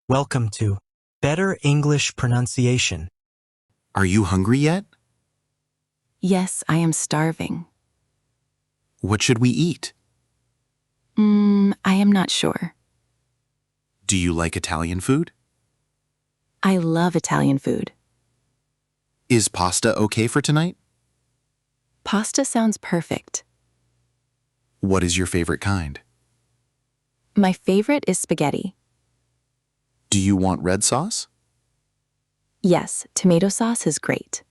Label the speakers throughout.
Speaker 1: Welcome to Better English Pronunciation.
Speaker 2: Are you hungry yet?
Speaker 3: Yes, I am starving.
Speaker 2: What should we eat?
Speaker 3: I am not sure.
Speaker 2: Do you like Italian food?
Speaker 3: I love Italian food.
Speaker 2: Is pasta okay for tonight?
Speaker 3: Pasta sounds perfect.
Speaker 2: What is your favorite kind?
Speaker 3: My favorite is spaghetti.
Speaker 2: Do you want red sauce?
Speaker 3: Yes, tomato sauce is great.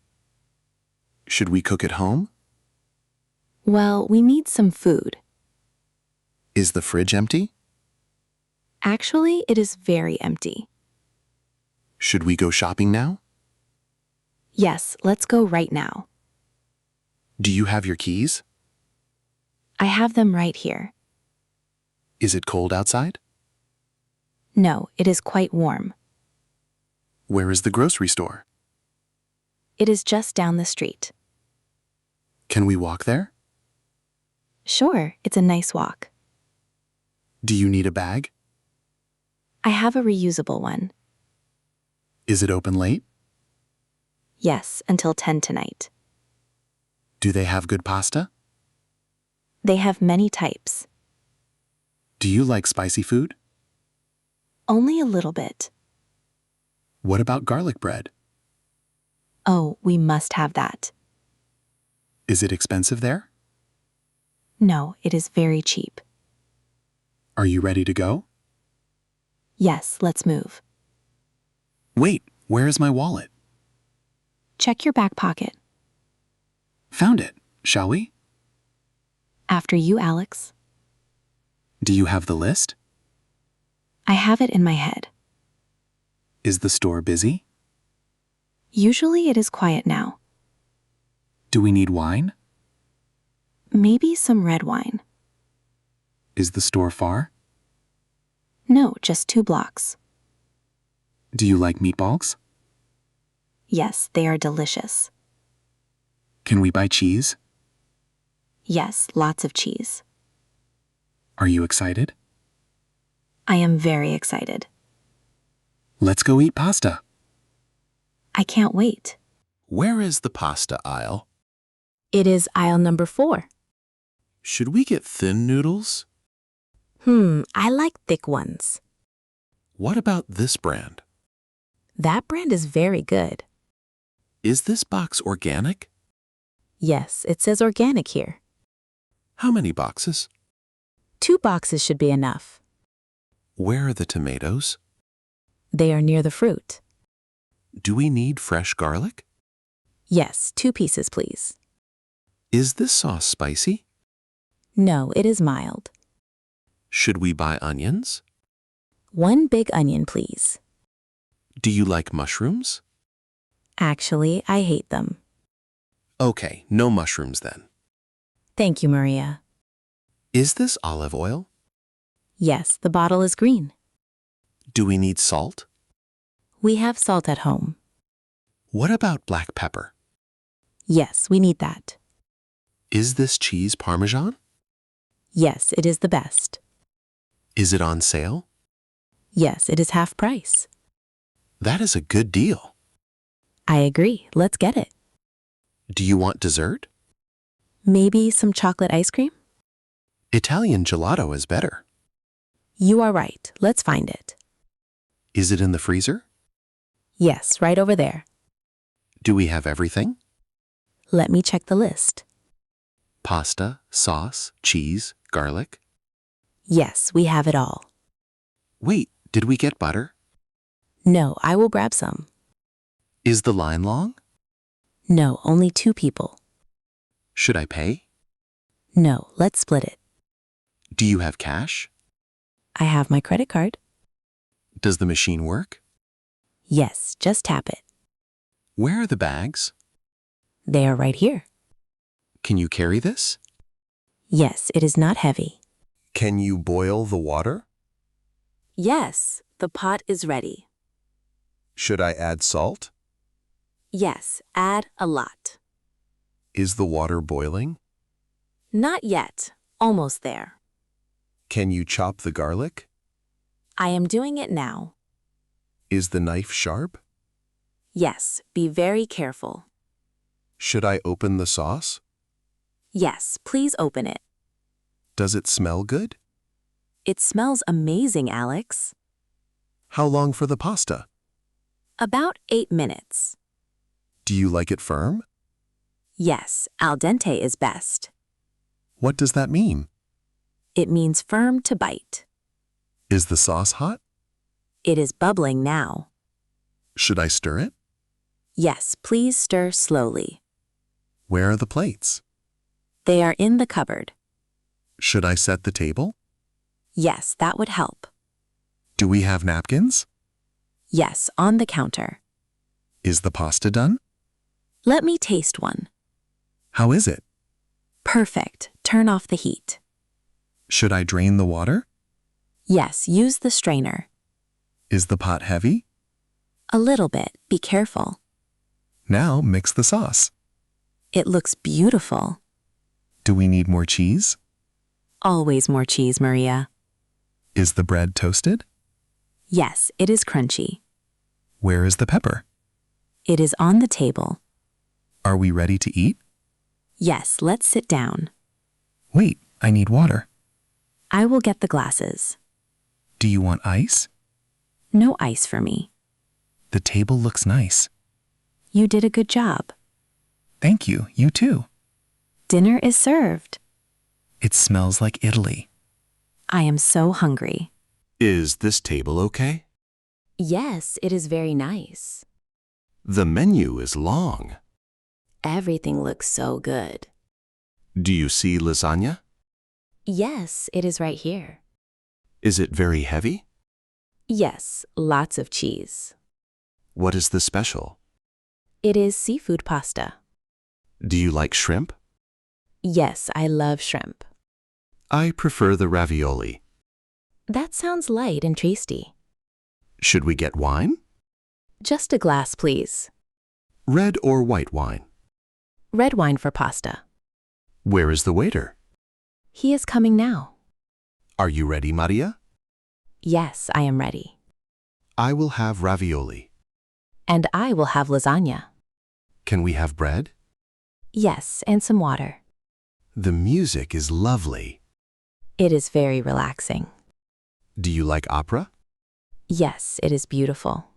Speaker 2: Should we cook at home?
Speaker 3: Well, we need some food.
Speaker 2: Is the fridge empty?
Speaker 3: Actually, it is very empty.
Speaker 2: Should we go shopping now?
Speaker 3: Yes, let's go right now.
Speaker 2: Do you have your keys?
Speaker 3: I have them right here.
Speaker 2: Is it cold outside?
Speaker 3: No, it is quite warm.
Speaker 2: Where is the grocery store?
Speaker 3: It is just down the street.
Speaker 2: Can we walk there?
Speaker 3: Sure, it's a nice walk.
Speaker 2: Do you need a bag?
Speaker 3: I have a reusable one.
Speaker 2: Is it open late?
Speaker 3: Yes, until 10 tonight.
Speaker 2: Do they have good pasta?
Speaker 3: They have many types.
Speaker 2: Do you like spicy food?
Speaker 3: Only a little bit.
Speaker 2: What about garlic bread?
Speaker 3: Oh, we must have that.
Speaker 2: Is it expensive there?
Speaker 3: No, it is very cheap.
Speaker 2: Are you ready to go?
Speaker 3: Yes, let's move.
Speaker 2: Wait, where is my wallet?
Speaker 3: Check your back pocket.
Speaker 2: Found it. Shall we?
Speaker 3: After you, Alex.
Speaker 2: Do you have the list?
Speaker 3: I have it in my head.
Speaker 2: Is the store busy?
Speaker 3: Usually it is quiet now.
Speaker 2: Do we need wine?
Speaker 3: Maybe some red wine.
Speaker 2: Is the store far?
Speaker 3: No, just 2 blocks.
Speaker 2: Do you like meatballs?
Speaker 3: Yes, they are delicious.
Speaker 2: Can we buy cheese?
Speaker 3: Yes, lots of cheese.
Speaker 2: Are you excited?
Speaker 3: I am very excited.
Speaker 2: Let's go eat pasta.
Speaker 3: I can't wait.
Speaker 2: Where is the pasta aisle?
Speaker 3: It is aisle number 4.
Speaker 2: Should we get thin noodles?
Speaker 3: I like thick ones.
Speaker 2: What about this brand?
Speaker 3: That brand is very good.
Speaker 2: Is this box organic?
Speaker 3: Yes, it says organic here.
Speaker 2: How many boxes?
Speaker 3: 2 boxes should be enough.
Speaker 2: Where are the tomatoes?
Speaker 3: They are near the fruit.
Speaker 2: Do we need fresh garlic?
Speaker 3: Yes, 2 pieces, please.
Speaker 2: Is this sauce spicy?
Speaker 3: No, it is mild.
Speaker 2: Should we buy onions?
Speaker 3: 1 big onion, please.
Speaker 2: Do you like mushrooms?
Speaker 3: Actually, I hate them.
Speaker 2: Okay, no mushrooms then.
Speaker 3: Thank you, Maria.
Speaker 2: Is this olive oil?
Speaker 3: Yes, the bottle is green.
Speaker 2: Do we need salt?
Speaker 3: We have salt at home.
Speaker 2: What about black pepper?
Speaker 3: Yes, we need that.
Speaker 2: Is this cheese Parmesan?
Speaker 3: Yes, it is the best.
Speaker 2: Is it on sale?
Speaker 3: Yes, it is half price.
Speaker 2: That is a good deal.
Speaker 3: I agree. Let's get it.
Speaker 2: Do you want dessert?
Speaker 3: Maybe some chocolate ice cream?
Speaker 2: Italian gelato is better.
Speaker 3: You are right. Let's find it.
Speaker 2: Is it in the freezer?
Speaker 3: Yes, right over there.
Speaker 2: Do we have everything?
Speaker 3: Let me check the list.
Speaker 2: Pasta, sauce, cheese, garlic.
Speaker 3: Yes, we have it all.
Speaker 2: Wait, did we get butter?
Speaker 3: No, I will grab some.
Speaker 2: Is the line long?
Speaker 3: No, only 2 people.
Speaker 2: Should I pay?
Speaker 3: No, let's split it.
Speaker 2: Do you have cash?
Speaker 3: I have my credit card.
Speaker 2: Does the machine work?
Speaker 3: Yes, just tap it.
Speaker 2: Where are the bags?
Speaker 3: They are right here.
Speaker 2: Can you carry this?
Speaker 3: Yes, it is not heavy.
Speaker 2: Can you boil the water?
Speaker 3: Yes, the pot is ready.
Speaker 2: Should I add salt?
Speaker 3: Yes, add a lot.
Speaker 2: Is the water boiling?
Speaker 3: Not yet. Almost there.
Speaker 2: Can you chop the garlic?
Speaker 3: I am doing it now.
Speaker 2: Is the knife sharp?
Speaker 3: Yes, be very careful.
Speaker 2: Should I open the sauce?
Speaker 3: Yes, please open it.
Speaker 2: Does it smell good?
Speaker 3: It smells amazing, Alex.
Speaker 2: How long for the pasta?
Speaker 3: About 8 minutes.
Speaker 2: Do you like it firm?
Speaker 3: Yes, al dente is best.
Speaker 2: What does that mean?
Speaker 3: It means firm to bite.
Speaker 2: Is the sauce hot?
Speaker 3: It is bubbling now.
Speaker 2: Should I stir it?
Speaker 3: Yes, please stir slowly.
Speaker 2: Where are the plates?
Speaker 3: They are in the cupboard.
Speaker 2: Should I set the table?
Speaker 3: Yes, that would help.
Speaker 2: Do we have napkins?
Speaker 3: Yes, on the counter.
Speaker 2: Is the pasta done?
Speaker 3: Let me taste one.
Speaker 2: How is it?
Speaker 3: Perfect. Turn off the heat.
Speaker 2: Should I drain the water?
Speaker 3: Yes, use the strainer.
Speaker 2: Is the pot heavy?
Speaker 3: A little bit. Be careful.
Speaker 2: Now mix the sauce.
Speaker 3: It looks beautiful.
Speaker 2: Do we need more cheese?
Speaker 3: Always more cheese, Maria.
Speaker 2: Is the bread toasted?
Speaker 3: Yes, it is crunchy.
Speaker 2: Where is the pepper?
Speaker 3: It is on the table.
Speaker 2: Are we ready to eat?
Speaker 3: Yes, let's sit down.
Speaker 2: Wait, I need water.
Speaker 3: I will get the glasses.
Speaker 2: Do you want ice?
Speaker 3: No ice for me.
Speaker 2: The table looks nice.
Speaker 3: You did a good job.
Speaker 2: Thank you, you too.
Speaker 3: Dinner is served.
Speaker 2: It smells like Italy.
Speaker 3: I am so hungry.
Speaker 4: Is this table okay?
Speaker 5: Yes, it is very nice.
Speaker 4: The menu is long.
Speaker 5: Everything looks so good.
Speaker 4: Do you see lasagna?
Speaker 5: Yes, it is right here.
Speaker 4: Is it very heavy?
Speaker 5: Yes, lots of cheese.
Speaker 4: What is the special?
Speaker 5: It is seafood pasta.
Speaker 4: Do you like shrimp?
Speaker 5: Yes, I love shrimp.
Speaker 4: I prefer the ravioli.
Speaker 5: That sounds light and tasty.
Speaker 4: Should we get wine?
Speaker 5: Just a glass, please.
Speaker 4: Red or white wine?
Speaker 5: Red wine for pasta.
Speaker 4: Where is the waiter?
Speaker 5: He is coming now.
Speaker 4: Are you ready, Maria?
Speaker 5: Yes, I am ready.
Speaker 4: I will have ravioli.
Speaker 5: And I will have lasagna.
Speaker 4: Can we have bread?
Speaker 5: Yes, and some water.
Speaker 4: The music is lovely.
Speaker 5: It is very relaxing.
Speaker 4: Do you like opera?
Speaker 5: Yes, it is beautiful.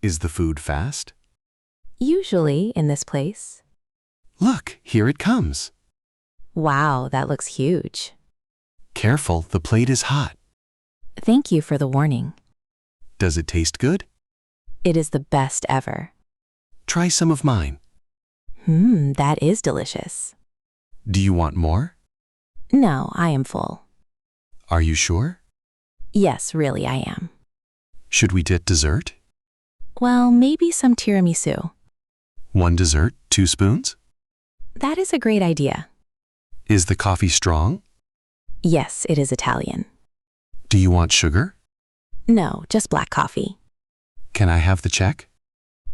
Speaker 4: Is the food fast?
Speaker 5: Usually in this place.
Speaker 4: Look, here it comes.
Speaker 5: Wow, that looks huge.
Speaker 4: Careful, the plate is hot.
Speaker 5: Thank you for the warning.
Speaker 4: Does it taste good?
Speaker 5: It is the best ever.
Speaker 4: Try some of mine.
Speaker 5: That is delicious.
Speaker 4: Do you want more?
Speaker 5: No, I am full.
Speaker 4: Are you sure?
Speaker 5: Yes, really, I am.
Speaker 4: Should we get dessert?
Speaker 5: Well, maybe some tiramisu.
Speaker 4: 1 dessert, 2 spoons?
Speaker 5: That is a great idea.
Speaker 4: Is the coffee strong?
Speaker 5: Yes, it is Italian.
Speaker 4: Do you want sugar?
Speaker 5: No, just black coffee.
Speaker 4: Can I have the check?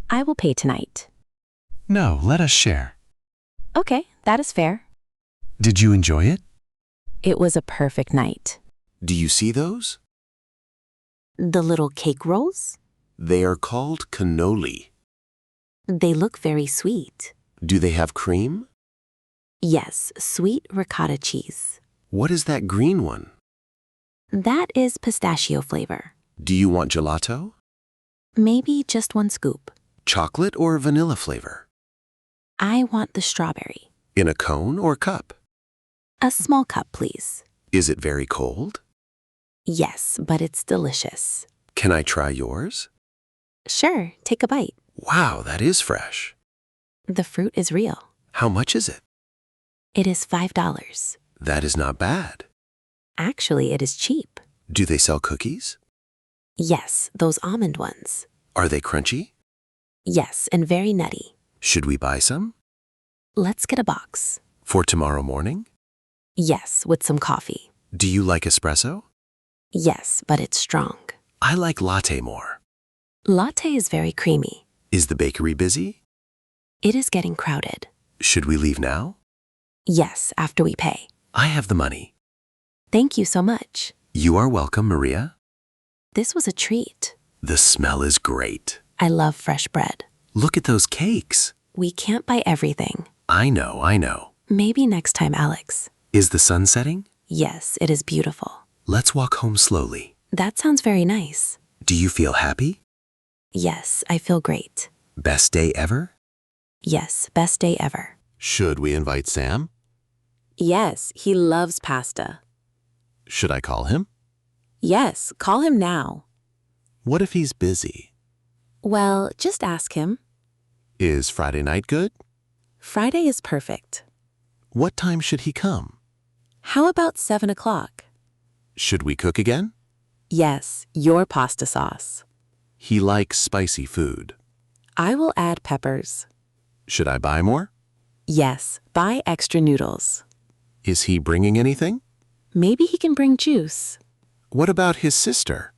Speaker 5: I will pay tonight.
Speaker 4: No, let us share.
Speaker 5: Okay, that is fair.
Speaker 4: Did you enjoy it?
Speaker 5: It was a perfect night.
Speaker 4: Do you see those?
Speaker 3: The little cake rolls?
Speaker 4: They are called cannoli.
Speaker 3: They look very sweet.
Speaker 4: Do they have cream?
Speaker 3: Yes, sweet ricotta cheese.
Speaker 4: What is that green one?
Speaker 3: That is pistachio flavor.
Speaker 4: Do you want gelato?
Speaker 3: Maybe just 1 scoop.
Speaker 4: Chocolate or vanilla flavor?
Speaker 3: I want the strawberry.
Speaker 4: In a cone or cup?
Speaker 3: A small cup, please.
Speaker 4: Is it very cold?
Speaker 3: Yes, but it's delicious.
Speaker 4: Can I try yours?
Speaker 3: Sure, take a bite.
Speaker 4: Wow, that is fresh.
Speaker 3: The fruit is real.
Speaker 4: How much is it?
Speaker 3: It is $5.
Speaker 4: That is not bad.
Speaker 3: Actually, it is cheap.
Speaker 4: Do they sell cookies?
Speaker 3: Yes, those almond ones.
Speaker 4: Are they crunchy?
Speaker 3: Yes, and very nutty.
Speaker 4: Should we buy some?
Speaker 3: Let's get a box.
Speaker 4: For tomorrow morning?
Speaker 3: Yes, with some coffee.
Speaker 4: Do you like espresso?
Speaker 3: Yes, but it's strong.
Speaker 4: I like latte more.
Speaker 3: Latte is very creamy.
Speaker 4: Is the bakery busy?
Speaker 3: It is getting crowded.
Speaker 4: Should we leave now?
Speaker 3: Yes, after we pay.
Speaker 4: I have the money.
Speaker 3: Thank you so much.
Speaker 4: You are welcome, Maria.
Speaker 3: This was a treat.
Speaker 4: The smell is great.
Speaker 3: I love fresh bread.
Speaker 4: Look at those cakes.
Speaker 3: We can't buy everything.
Speaker 4: I know.
Speaker 3: Maybe next time, Alex.
Speaker 4: Is the sun setting?
Speaker 3: Yes, it is beautiful.
Speaker 4: Let's walk home slowly.
Speaker 3: That sounds very nice.
Speaker 4: Do you feel happy?
Speaker 3: Yes, I feel great.
Speaker 4: Best day ever?
Speaker 3: Yes, best day ever.
Speaker 6: Should we invite Sam?
Speaker 5: Yes, he loves pasta.
Speaker 6: Should I call him?
Speaker 5: Yes, call him now.
Speaker 6: What if he's busy?
Speaker 5: Well, just ask him.
Speaker 6: Is Friday night good?
Speaker 5: Friday is perfect.
Speaker 6: What time should he come?
Speaker 5: How about 7 o'clock?
Speaker 6: Should we cook again?
Speaker 5: Yes, your pasta sauce.
Speaker 6: He likes spicy food.
Speaker 5: I will add peppers.
Speaker 6: Should I buy more?
Speaker 5: Yes, buy extra noodles.
Speaker 6: Is he bringing anything?
Speaker 5: Maybe he can bring juice.
Speaker 6: What about his sister?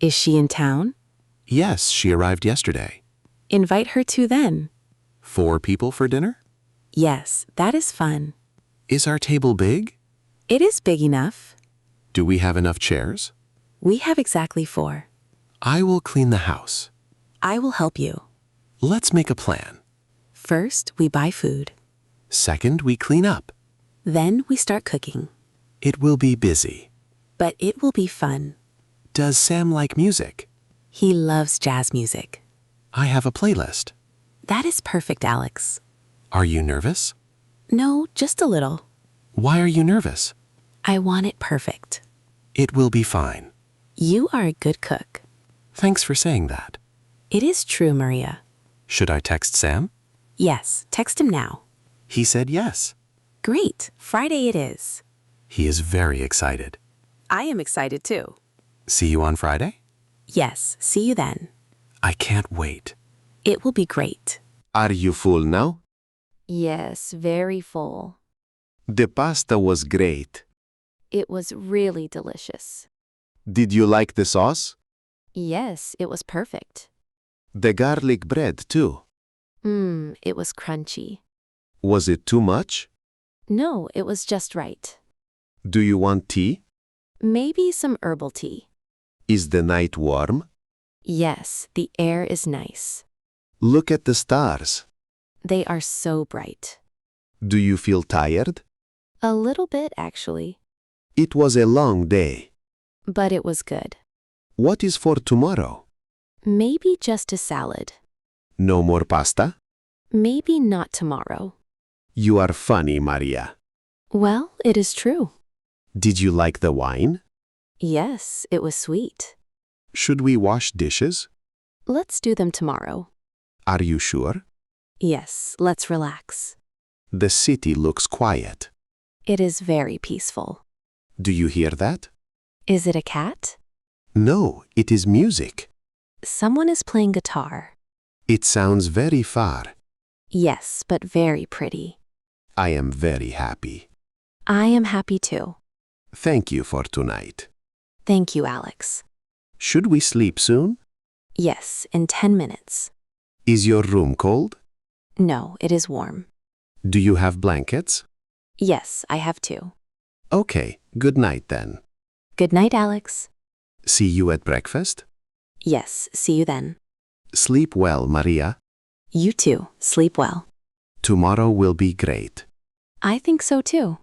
Speaker 5: Is she in town?
Speaker 6: Yes, she arrived yesterday.
Speaker 5: Invite her too then.
Speaker 6: 4 people for dinner?
Speaker 5: Yes, that is fun.
Speaker 6: Is our table big?
Speaker 5: It is big enough.
Speaker 6: Do we have enough chairs?
Speaker 5: We have exactly 4.
Speaker 6: I will clean the house.
Speaker 5: I will help you.
Speaker 6: Let's make a plan.
Speaker 5: First, we buy food.
Speaker 6: Second, we clean up.
Speaker 5: Then we start cooking.
Speaker 6: It will be busy.
Speaker 5: But it will be fun.
Speaker 6: Does Sam like music?
Speaker 5: He loves jazz music.
Speaker 6: I have a playlist.
Speaker 5: That is perfect, Alex.
Speaker 6: Are you nervous?
Speaker 5: No, just a little.
Speaker 6: Why are you nervous?
Speaker 5: I want it perfect.
Speaker 6: It will be fine.
Speaker 5: You are a good cook.
Speaker 6: Thanks for saying that.
Speaker 5: It is true, Maria.
Speaker 6: Should I text Sam?
Speaker 5: Yes, text him now.
Speaker 6: He said yes.
Speaker 5: Great, Friday it is.
Speaker 6: He is very excited.
Speaker 5: I am excited too.
Speaker 6: See you on Friday?
Speaker 5: Yes, see you then.
Speaker 6: I can't wait.
Speaker 5: It will be great.
Speaker 7: Are you full now?
Speaker 8: Yes, very full.
Speaker 7: The pasta was great.
Speaker 8: It was really delicious.
Speaker 7: Did you like the sauce?
Speaker 8: Yes, it was perfect.
Speaker 7: The garlic bread, too.
Speaker 8: It was crunchy.
Speaker 7: Was it too much?
Speaker 8: No, it was just right.
Speaker 7: Do you want tea?
Speaker 8: Maybe some herbal tea.
Speaker 7: Is the night warm?
Speaker 8: Yes, the air is nice.
Speaker 7: Look at the stars.
Speaker 8: They are so bright.
Speaker 7: Do you feel tired?
Speaker 8: A little bit, actually.
Speaker 7: It was a long day.
Speaker 8: But it was good.
Speaker 7: What is for tomorrow?
Speaker 8: Maybe just a salad.
Speaker 7: No more pasta?
Speaker 8: Maybe not tomorrow.
Speaker 7: You are funny, Maria.
Speaker 8: Well, it is true.
Speaker 7: Did you like the wine?
Speaker 8: Yes, it was sweet.
Speaker 7: Should we wash dishes?
Speaker 8: Let's do them tomorrow.
Speaker 7: Are you sure?
Speaker 8: Yes, let's relax.
Speaker 7: The city looks quiet.
Speaker 8: It is very peaceful.
Speaker 7: Do you hear that?
Speaker 8: Is it a cat?
Speaker 7: No, it is music.
Speaker 8: Someone is playing guitar.
Speaker 7: It sounds very far.
Speaker 8: Yes, but very pretty.
Speaker 7: I am very happy.
Speaker 8: I am happy too.
Speaker 7: Thank you for tonight.
Speaker 8: Thank you, Alex.
Speaker 7: Should we sleep soon?
Speaker 8: Yes, in 10 minutes.
Speaker 7: Is your room cold?
Speaker 8: No, it is warm.
Speaker 7: Do you have blankets?
Speaker 8: Yes, I have 2.
Speaker 7: Okay, good night then.
Speaker 8: Good night, Alex.
Speaker 7: See you at breakfast?
Speaker 8: Yes, see you then.
Speaker 7: Sleep well, Maria.
Speaker 8: You too. Sleep well.
Speaker 7: Tomorrow will be great.
Speaker 8: I think so too.